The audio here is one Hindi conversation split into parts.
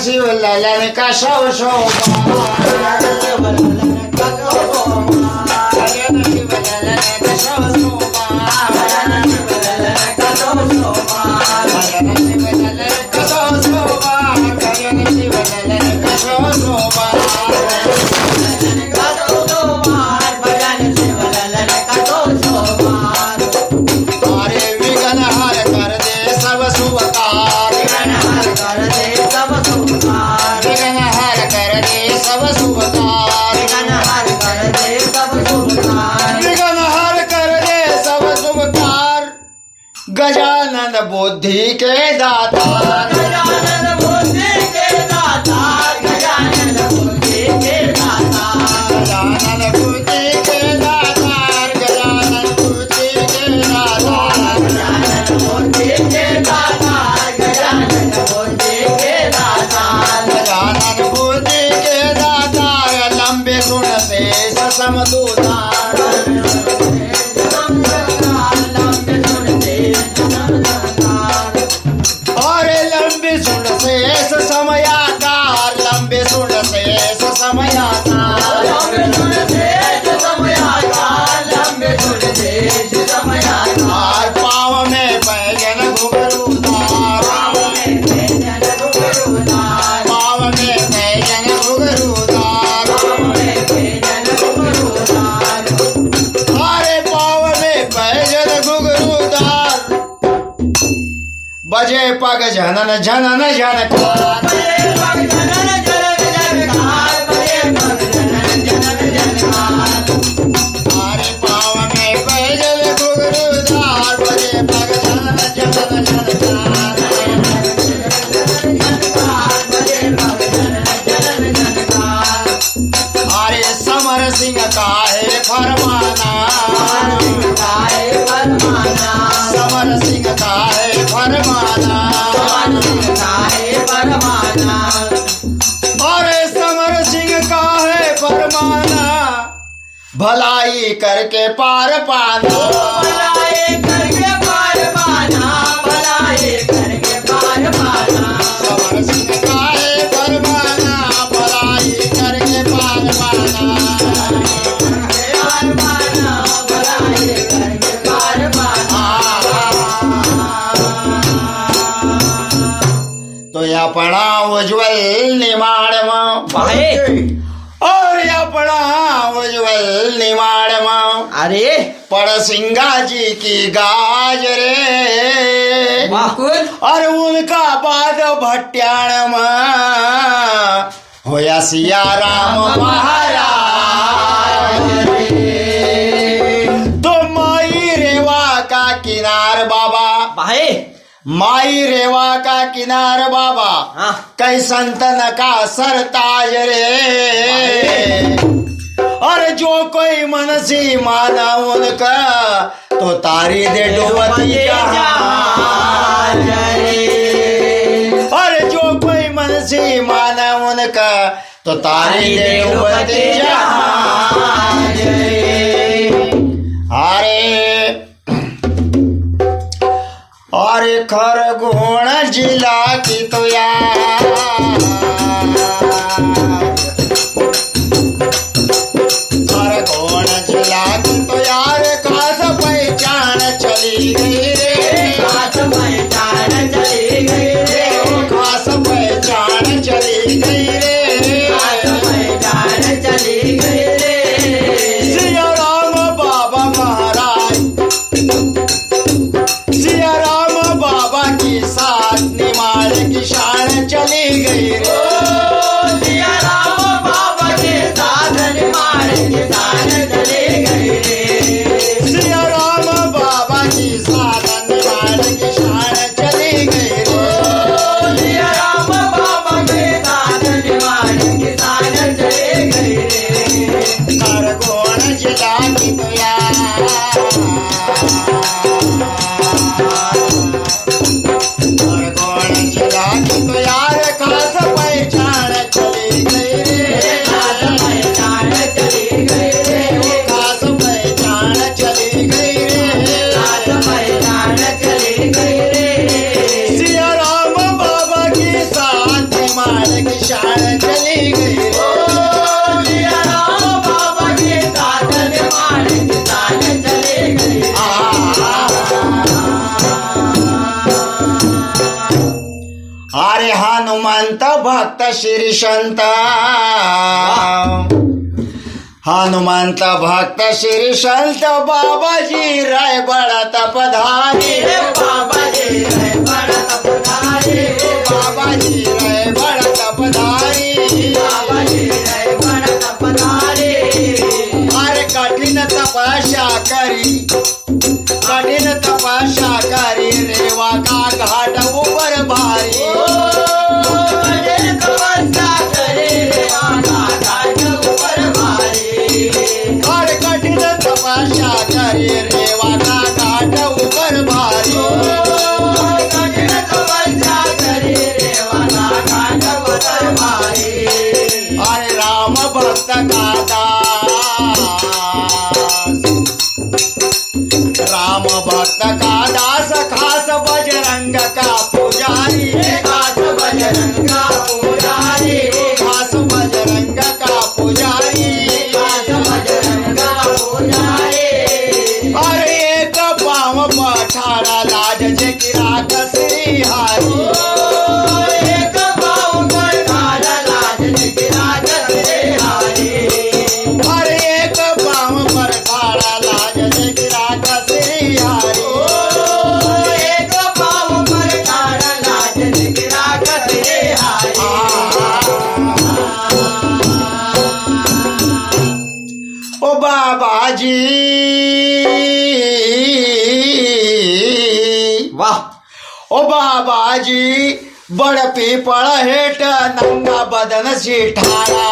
शिवलालन का शव गजानन बुद्धि के दाता, गजानन बुद्धि के दाता, गजानन बुद्धि के दाता, गजानन बुद्धि के दाता, गजानन बुद्धि के दाता, गजानन बुद्धि के दाता, गजानन बुद्धि के दाता, गजानन बुद्धि के दाता, लंबे गुण से समदूता, समयाकार, लंबे सुन से समयाकार, लंबे सुन से समयाकार, लंबे सुन से समयाकार, पाव में पैजन घुघरूदार, पाव में पैजन घुघरूदार, पाव में पैजन घुघरूदार, पाव में पैजन घुघरूदार, अरे पाव में पैजन घुघरूदार, बजे पग जनन जनन जनकार, बजे पग जनन जनन जनकार, बजे पग जनन जनन जनकार, अरे पाव में पैजन घुघरूदार, बजे पग जनन जनन जनकार, बजे पग जनन जनन जनकार, अरे समर सिंह का है फरमाना, काहे फरमाना, समर सिंह का है फरमाना, काहे फरमाना, अरे समर सिंह का है फरमाना, भलाई करके पार पाना, भलाई करके पार पाना, भलाई करके पार पाना, समर सिंह का है फरमाना, भलाई करके पार पाना, पार पाना, भलाई करके पार पाना, तो अपना उज्ज्वल निमाड़ भाई और अपना उज्ज्वल निमाड़ अरे पड़ सिंगा जी की गाज रे, वाकुल और उनका बाद भट्याण होया सिया राम महाराज रे, तो माई रेवा का किनार बाबा, भाई माई रेवा का किनार बाबा, हाँ कई संतन का सरताज रे, और जो कोई मनसी माना उनका तो तारी दे डुबती जहाज रे, और जो कोई मनसी माना उनका तो तारी दे डुबती जहाज रे, अरे खरगोन जिला की तो यार, खरगोन जिला की तो यार खास पहचान चली गई रे, खास पहचान चली गई रे, खास पहचान चली गई रे, खास पहचान चली गई रे, सिया राम बाबा महाराज, सिया राम बाबा की साथ निमाड़ की शान चली गई रे, सिया राम अरे हनुमंत भक्त श्री संत हनुमंत भक्त श्री संत बाबाजी राय बड़ा तपधारी बाबाजी रे बड़ा तपधारी बाबाजी राय बड़ा तपधारी बाबाजी रे बड़ा तपधारी अरे कठिन तपस्या करी रेवा का घाट ऊपर भारी कठिन तपस्या करे रेवा का घाट ऊपर भारी और कठिन तपस्या करी रेवा का घाट ऊपर भारी कठिन तपस्या करे रेवा का घाट ऊपर भारी अरे राम भक्त का दास राम भक्त का दास खास बजरंग का पुजारी खास बजरंग का पुजारी खास बजरंग का पुजारी खास बजरंग का पुजारी अरे एक पाँव पठारा लाज जे गिरा कसरी हारी एक पाँव पर खारा लाज गिरा करे हारी अरे एक पाँव पर ठाड़ा लाज जे गिरा कसरी हारी एक पाँव पर खारा लाज गिरा करे हारी ओ बाबाजी वाह ओ बाबाजी बड़ पीपळ हेठ नंगा बदन सिठारा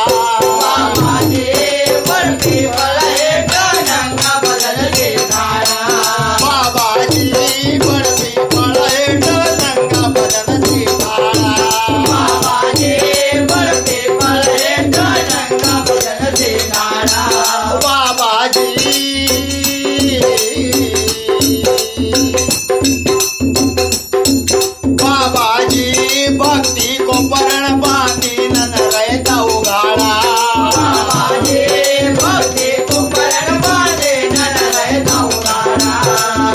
बाबाजी बड़की बड़े नंगा बदन के धारा बाबाजी बड़ पीपळ हेठ नंगा बदन सिठारा बाबाजी बड़की बड़े नंगा बदन के धारा बाबाजी बाबाजी भक्ति को परण बांधी नन रहता उगाड़ा बाबाजी भक्ति को परण बांधे नन रहता उगाड़ा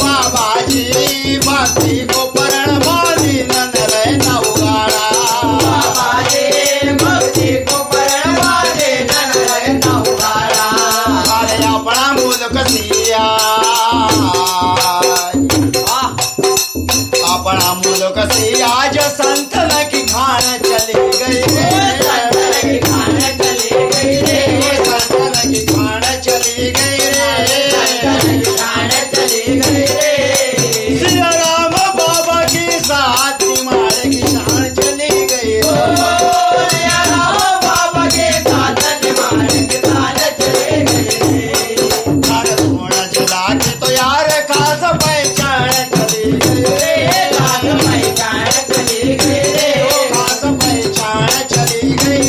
बाबाजी भक्ति को परण बांधी नन रहता उगाड़ा बाबाजी भक्ति को परण बांधे नन रहता उगाड़ा अरे अपना मुल्क सिया अपना मुल्क से आज संतन की खान चली गई संतन की खान चली गई रे संतन की खान चली गई संतन की खान चली गई रे सिया राम बाबा की साथ मार की शान चली गई बाबा के साथ निभाने के साथ चले गए घर सोना जिला की तो यार खास पहचान चली गई लाख पहचान चली गई रे खास पहचान चली गई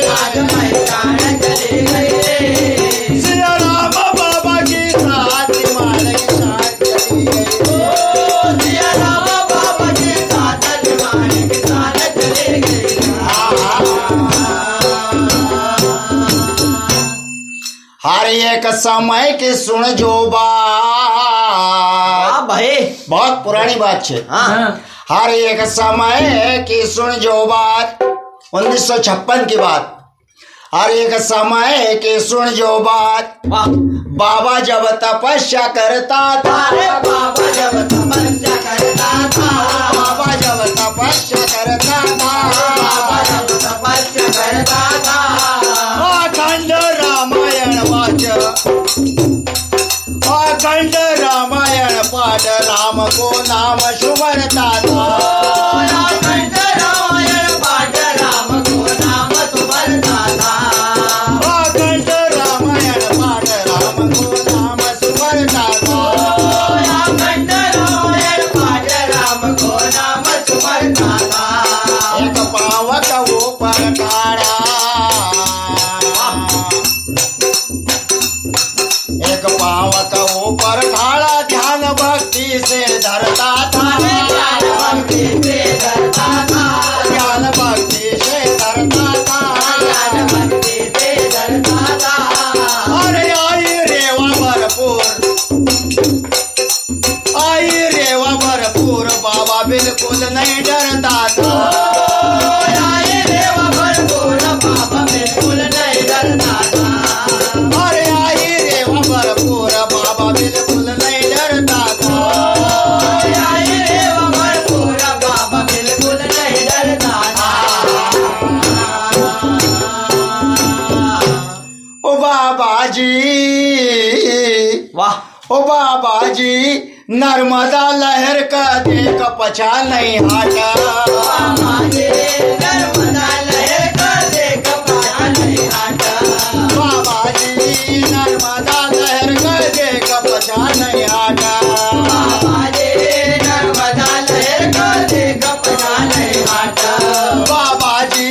लाख पहचान चली गई रे सिया राम बाबा की साथ मार की शान चली गई सिया राम बाबा के साथ निभाने के साथ चले गए हर एक समय की सुन जो बात भाई बहुत पुरानी बात है। हाँ हर एक समय की सुन जो बात 1956 की बात हर एक समय की सुन जो बात वाह बाबा जब तपस्या करता था अरे बाबा जब तपस्या करता था बाबा जब तपस्या करता बाबा था जब तपस्या करता था अखंड रामायण वाच अखंड रामायण पाठ राम को नाम सुमरता था अखंड रामायण पाठ राम को नाम सुमरता था अखंड रामायण पाठ राम को नाम सुमरता था अखंड रामायण पाठ राम को नाम सुमरता था एक पावक ऊपर ठाड़ा एक पावक ऊपर ठाड़ा ध्यान भक्ति से धरता था ध्यान भक्ति नहीं डरता था। आए देव भरपूर बाबा बिल्कुल नहीं डरता था। अरे आई देव भरपूर बाबा बिल्कुल नहीं डरता था। आए देव भरपूर बाबा बिल्कुल नहीं डरता था। ओ बाबा जी, वाह ओ बाबा जी, नर्मदा लहर का देख पछा नहीं हटा। बाबा जी नर्मदा लहर का देख पछा नहीं हटा। बाबा जी नर्मदा लहर का देख पछा नहीं हटा। बाबा जी नर्मदा लहर का देख पछा नहीं हटा। बाबा जी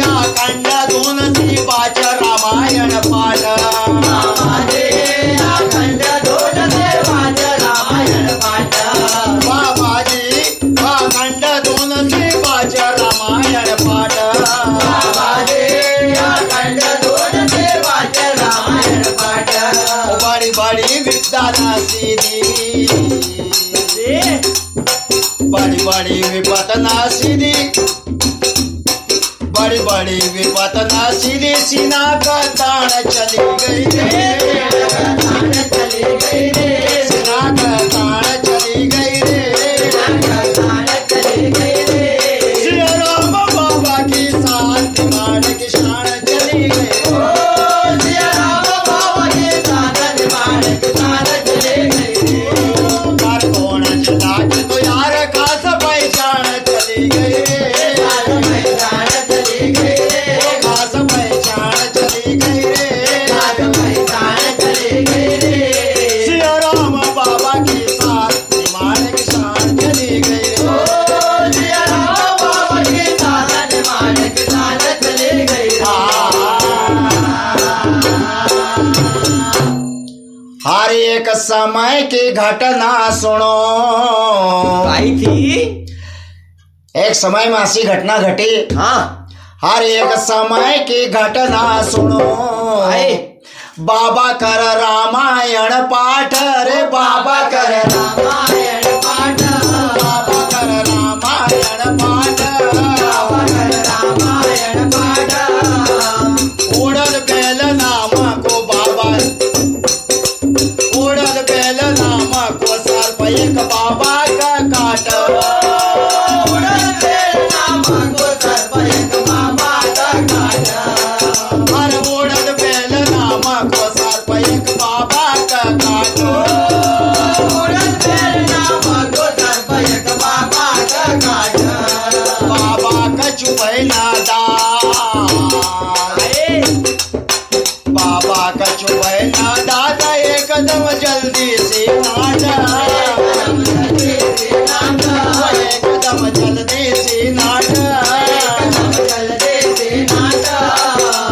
अखंड दोन शिवाच रामायण पाठ। बाबा जी अखंड दोन देवाचं रामायण पाठ। बाबा जी अखंड दोन शिवाच रामायण पाठ। बाबा जी अखंड दोन देवाचं रामायण पाठ। बड़ी बड़ी विद्या नासीदी, बड़ी बड़ी विपत नासीदी, बड़ी बड़ी विपत नासीदी, सीना का ताण चली गई रे। तान चली गई रे। सीना का ताण चली गई रे। तान चली गई रे। श्री राम बाबा की शांति मान की शान चली गई। ओ सिया राम बाबा के साधन मानक तान चली गई रे। पर कौन चला के तो यार खास पहचान चली गई रे। तान पहचान चली गई रे। खास पहचान चली गई रे। तान पहचान चली गई रे। श्री राम बाबा की शांति मान की शान चली गई रे। ओ सिया राम बाबा के साधन मानक तान चली गई रे। हर एक समय की घटना सुनो। आई थी। एक समय में ऐसी घटना घटी। हाँ हर एक समय की घटना सुनो। आए। बाबा कर रामायण पाठ रे। बाबा कर रामायण पाठ। बाबा कर रामायण पाठ। बाबा कर रामायण पाठ। उड़द बेल नाम को बाबा, उड़द बेल नाम को सर्प एक बाबा का काट। उड़द बेल नाम को सर्प एक बाबा का काट। हर उड़द बेल नाम को सर्प एक बाबा का काट। उड़द बेल नाम को सर्प एक बाबा का काट। बाबा का चुपैना दाद, आए। बाबा का चुपैना दाद एकदम जल्दी से नाटा। एकदम जल्दी से नाटा।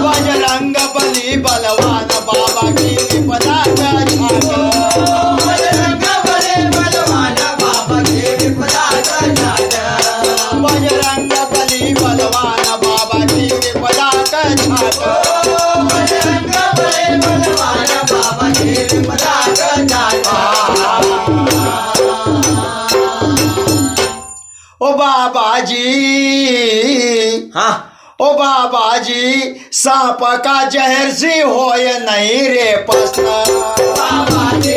बजरंग बली बलवान बाबा की विपदा का झाट। बजरंग बली बलवान बाबा के विपदा का झाट। बजरंग बली बलवान बाबा की विपदा का झाट। बजरंग बली बलवान बाबा के विपदा का झाट। ओ बाबा जी, हाँ ओ बाबा जी, सांप का जहर से होय नहीं रे पसना। बाबा जी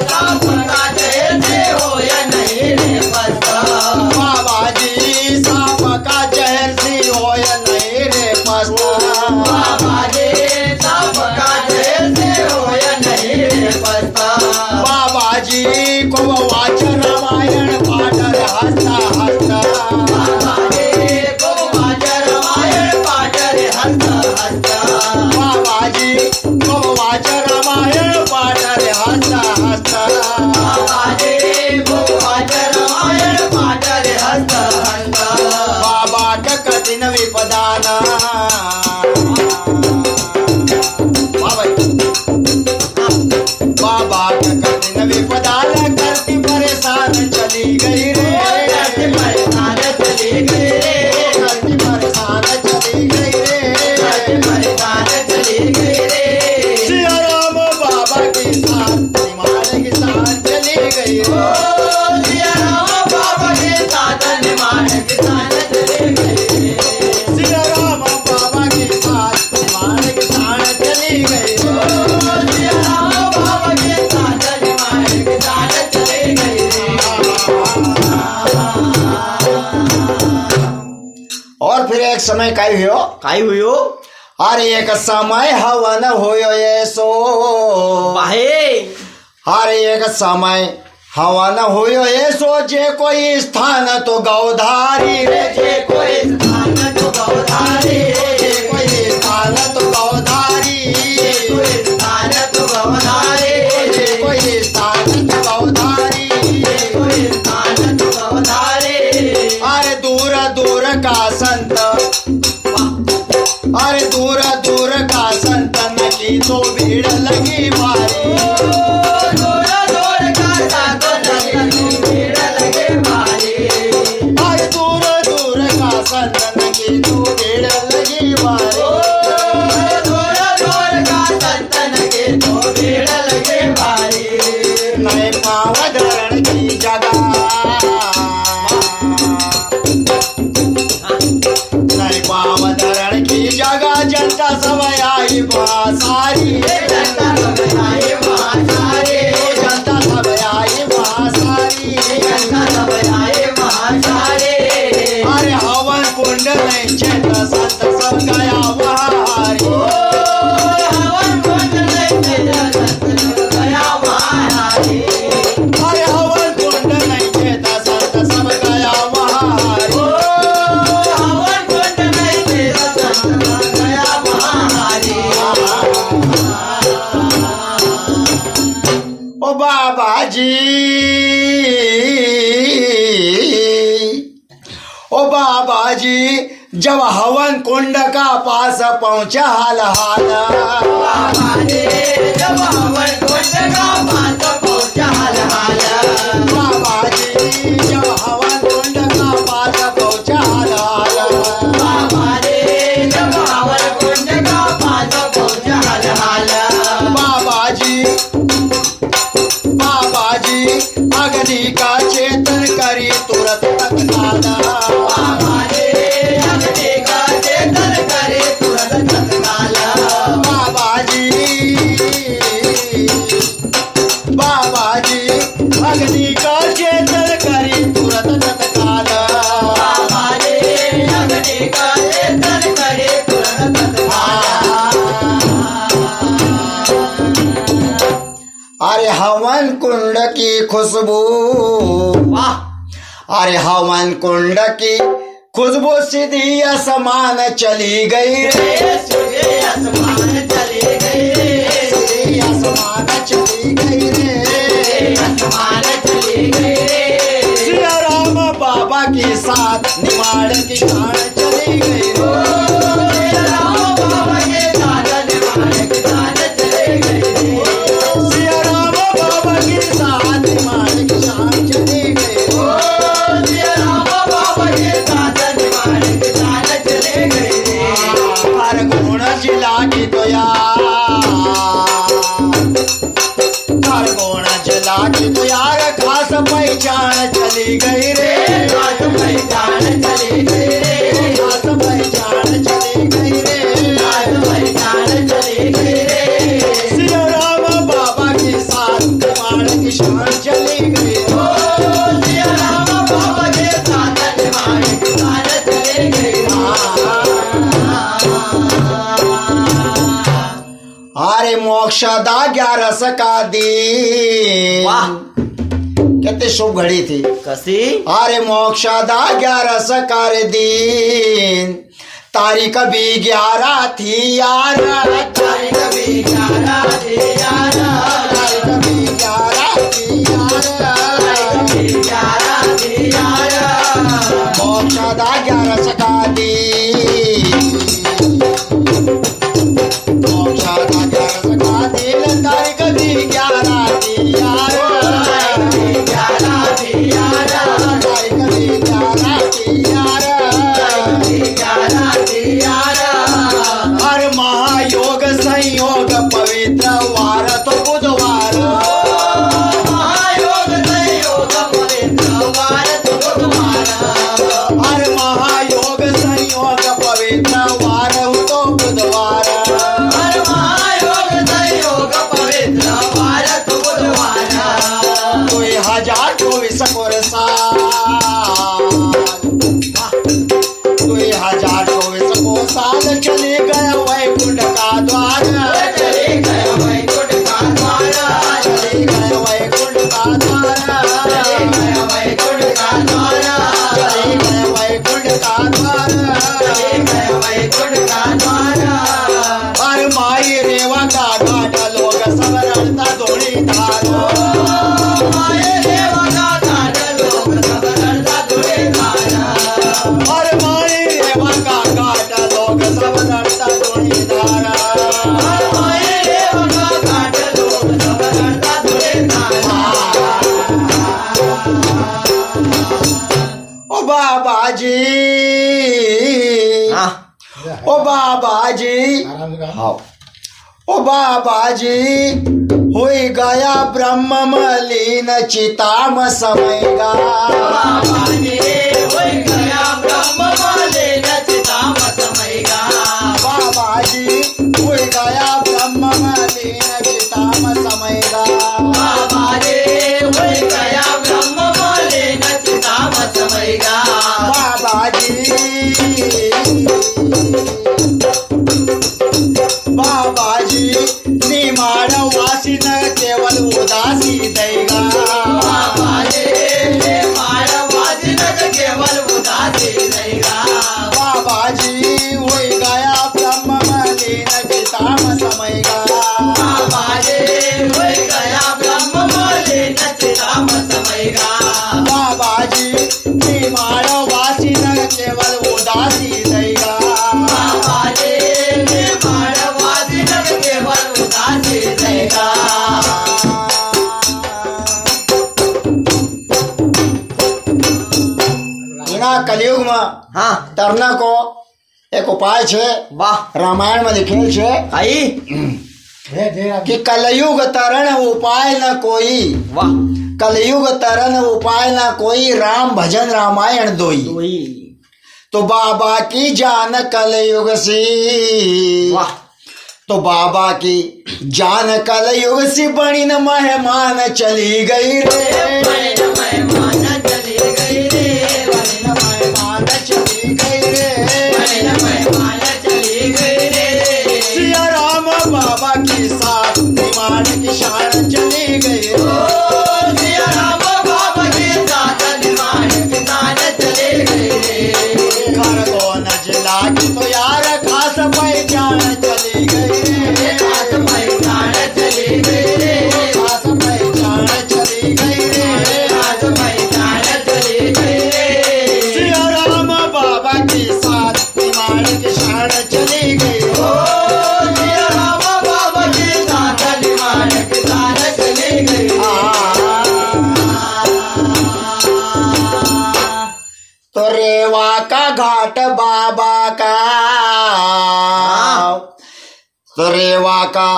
सांप का जहर से होय नहीं रे पसना। बाबा जी सांप का जहर से होय नहीं रे पसना। बाबा जी सांप का जहर से होय नहीं रे पसना। बाबा जी को वाच रामायण पाठ हंसता हंसता। बाबा जी को वाच रामायण पाठ हंसता हंसता। बाबा जी को वाच रामायण पाठ हंसता हंसता। बाबा जी को वाच रामायण पाठ हंसता हंसता। बाबा का कठिन विपदाना। बाबा का कठिन विपदाना करती परेशान चली गई रे। करती परेशान चली गई रे। करती परेशान चली गई रे। करती परेशान चली गई रे। श्री राम बाबा की शांति मान की शान चली गई ओ रे। सिया राम बाबा के साधन मान और फिर एक समय काय हुयो काय हुयो अरे एक समय हवन होयो ऐसो बाहे अरे एक समय हवन होयो ऐसो जे कोई स्थान तो गौधारी रे जे कोई स्थान तो गौधारी जे कोई स्थान तो गौधारी कोई स्थान तो गौधारी जे कोई स्थान तो गौधारी कोई स्थान तो गौधारी अरे दूर दूर का संत अरे दूर दूर का संतन की तो भीड़ लगी भारी दूर दूर का साधन भीड़ लगे भारी अरे दूर दूर का संतन की तो भीड़ लगी भारी दूर दूर का संतन के तो भीड़ लगे भारी नए पाव धरण की जगह नए पाव धरण की जगह जनता सब आई सारी जनता सब आई वहाँ सारे जनता सब आई सारी जनता सब आई वहाँ सारे अरे हवन कुंड में चेत संत सब गया वहारी हवन कुंड में संत गया वहाँ रे अरे हवन कुंड में चेत संत सब गया वहारी हवन कुंड में संत गया वहाँ रे ओ बाबा जी ओ बाबा जी जब हवन कुंड का पास पहुंचा हाल हाल बाबा रे जब हवन कुंड का पास पहुँचा हाल हाल बाबा जी जब हवन कुंड का पास पहुंचा हाल हाल बाबा रे जब हवन कुंड का पास पहुँचा हाल हाल बाबा जी अग्नि का चेतन करी तुरंत तत्काल बाबा रे अग्नि का चेतन करे तुरंत तत्काल बाबा जी अग्नि का चेतन करी तुरंत तत्काल बाबा रे अग्नि का चेतन करे तुरंत तत्काल अरे हवन कुंड की खुशबू वाह अरे हवन कुंड की खुशबू सीधी असमान चली गई रे सूर्य आसमान चले गए सीधी असमान चली गई रे आसमान चले गए श्री राम बाबा के साथ निमाड़ की शान चली गई रे राम बाबा के साधन मार्ग साध चले गए श्री राम बाबा के साथ निमाड़ की शान चली गई राम बाबा के साधन मार्ग साध चले गए हर गुण जिला की तो यार हर गुण जिला की तो यार खास पहचान चली गई रे खास पहचान चले गए खास पहचान चली गई रे खास पहचान चले गए श्री राम बाबा के साथ निमाड़ की शान चली गई राम बाबा के साधन मार्ग साध चले गए अरे मोक्षदा 11 का दिन वाह कितनी शुभ घड़ी थी कसी अरे मोक्षदा 11 का दिन तारीख भी 11 थी यार तारीख भी 11 थी यार तारीख भी 11 थी यार मोक्षदा 11 का दिन मोक्षदा 11 का दिन तारीख भी 11 थी यार तारीख भी 11 थी यार हर महायोग संयोग पवित्र वार तो बुधवार महायोग संयोग पवित्र वार तो बुधवार हर महायोग संयोग पवित्र वार होई रेवा का घाट लोग सब रड़ता धुनी धारा होई रेवा का घाट लोग सब रड़ता धुनी धारा ओ बाबा जी ओ बाबा जी ओ बाबा जी होई गया ब्रह्म मलिन चिताम समयगा बाबा जी होई गया ब्रह्म मलिन चिताम समयगा बाबा जी होई गया ब्रह्म मलिन चिताम समयगा बाबा जी होई गया ब्रह्म मलिन चिताम समयगा बाबा जी बाबा जी निमाड़ वासी न केवल उदासी देगा बाबा जी निमाड़ वासी न केवल उदासी देगा बाबा जी होई गया ब्रह्म मलिन चिताम समयगा बाबा जी होई गया ब्रह्म मलिन चिताम समयगा बाबा जी निमाड़ वासी न केवल उदासी देगा बाबा जी निमाड़ वासी न केवल उदासी देगा इना कलयुग में हाँ तरना को एक उपाय छे वाह रामायण में लिखेल छे आई कि कलयुग तरण उपाय न कोई वाह कलयुग तरन उपाय न कोई राम भजन रामायण दोई तो बाबा की जान कलयुग सी वाह तो बाबा की जान कलयुग सी बनी न मेहमान चली गई रे मेहमान चली गई रे मेहमान चली गई रे मेहमान चली गई रे सिया राम बाबा की साथ निमान की शान चली गई ओ सिया राम बाबा के साथ निमान की शान चली गई रे घर को नजला की तो यार खास पहचान चली गई रे खास पहचान चली गई रे खास पहचान चली गई रे खास पहचान चली गई रे सिया राम बाबा के साथ निमान की शान चली गई ओ सिया राम बाबा के साथ निमान की शान चली गई तो रेवा का घाट बाबा का तो रेवा का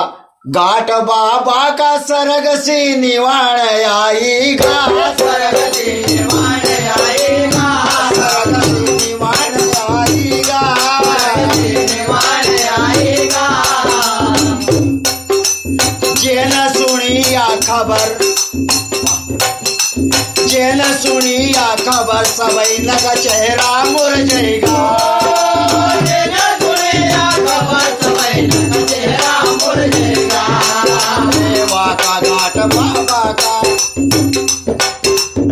घाट बाबा का सरग से निवाण आएगा स्वर्ग से निवाण आएगा सरग से निवाण आएगा स्वर्ग से निवाण आएगा जेन सुनिया खबर जेन सुनिया खबर सबई नग चेहरा मुरझेगा जेना सुनिया खबर सबई नग चेहरा मुरझेगा रेवा का घाट बाबा का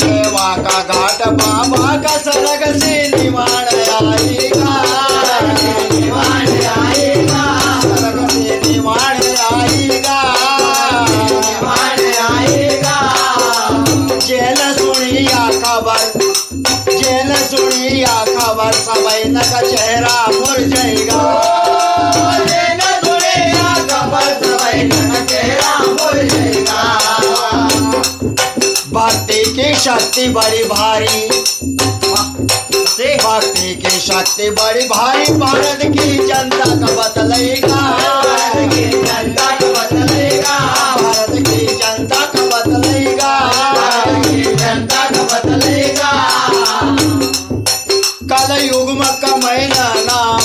रेवा का घाट बाबा का सरग से निवाण आएगा निवाण आएगा सरग से निवाण आएगा निवाण आएगा जेन सुनिया खबर सबई नग चेहरा मुरझेगा जेना सुनिया खबर सबई नग चेहरा मुरझेगा भक्ति की शक्ति बड़ी भारी भक्ति की शक्ति बड़ी भारी भारत की जनता का बतलेगा भारत की जनता को बदलेगा भारत की जनता का बतलेगा भारत की जनता को बदलेगा कलयुग में कमय नाम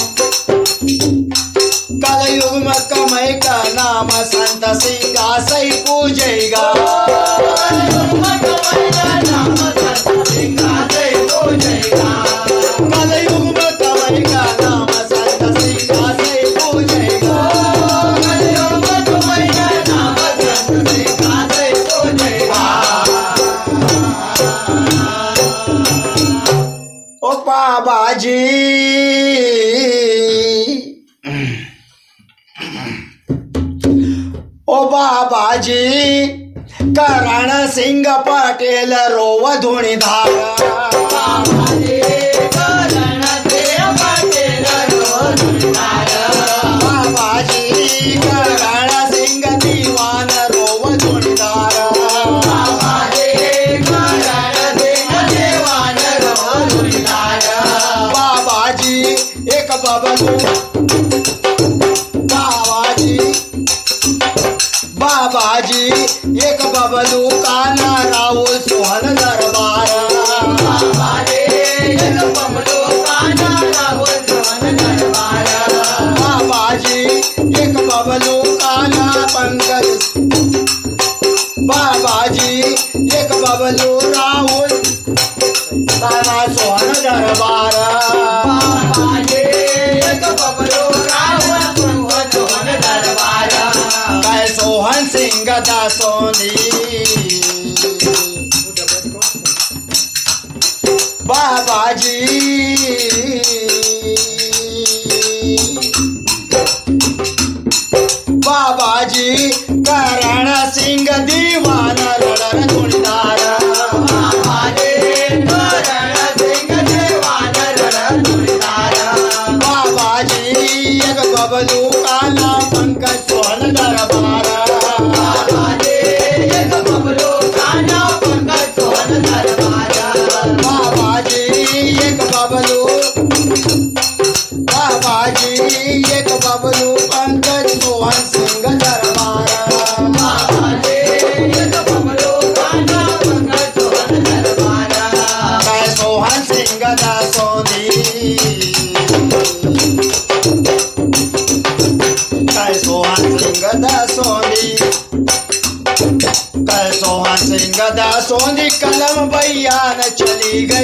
कलयुग में कमय का नाम संत सिंगा सही पूजेगा कलयुग में कमय का नाम संत सिंगा सही पूजेगा ओ बाबा जी ओ बाबा जी करण सिंह पटेल रोव धुणी धारा बाबा जी करण सिंह बबलू बाबाजी एक बबलू काना राहुल सोहन दरबार बाबाजी एक बबलू काना राहुल सोहन दरबार बाबाजी एक बबलू काना पंकज बाबाजी एक बबलू राहुल काना सोहन दरबार बाबाजी एक बबलू राहुल सोहन दरबार कै सोहन सिंह दासोंदी बाबाजी बाबाजी करण सिंह दीवान लड़न धुनीदार बाबाजी करण सिंह दीवान लड़न धुनीदार बाबाजी एक बबलू काना पंकज सोहन दरबार बाबाजी एक बबलू काना पंकज सोहन दरबार बाबाजी एक बबलू पंकज सोहन सिंह दरबार बाबाजी एक बबलू काना पंकज सोहन दरबार कै सोहन सिंह दासोंदी कै सोहन सिंह दासोंदी कै सोहन सिंह दासोंदी कलम भैया न चली गई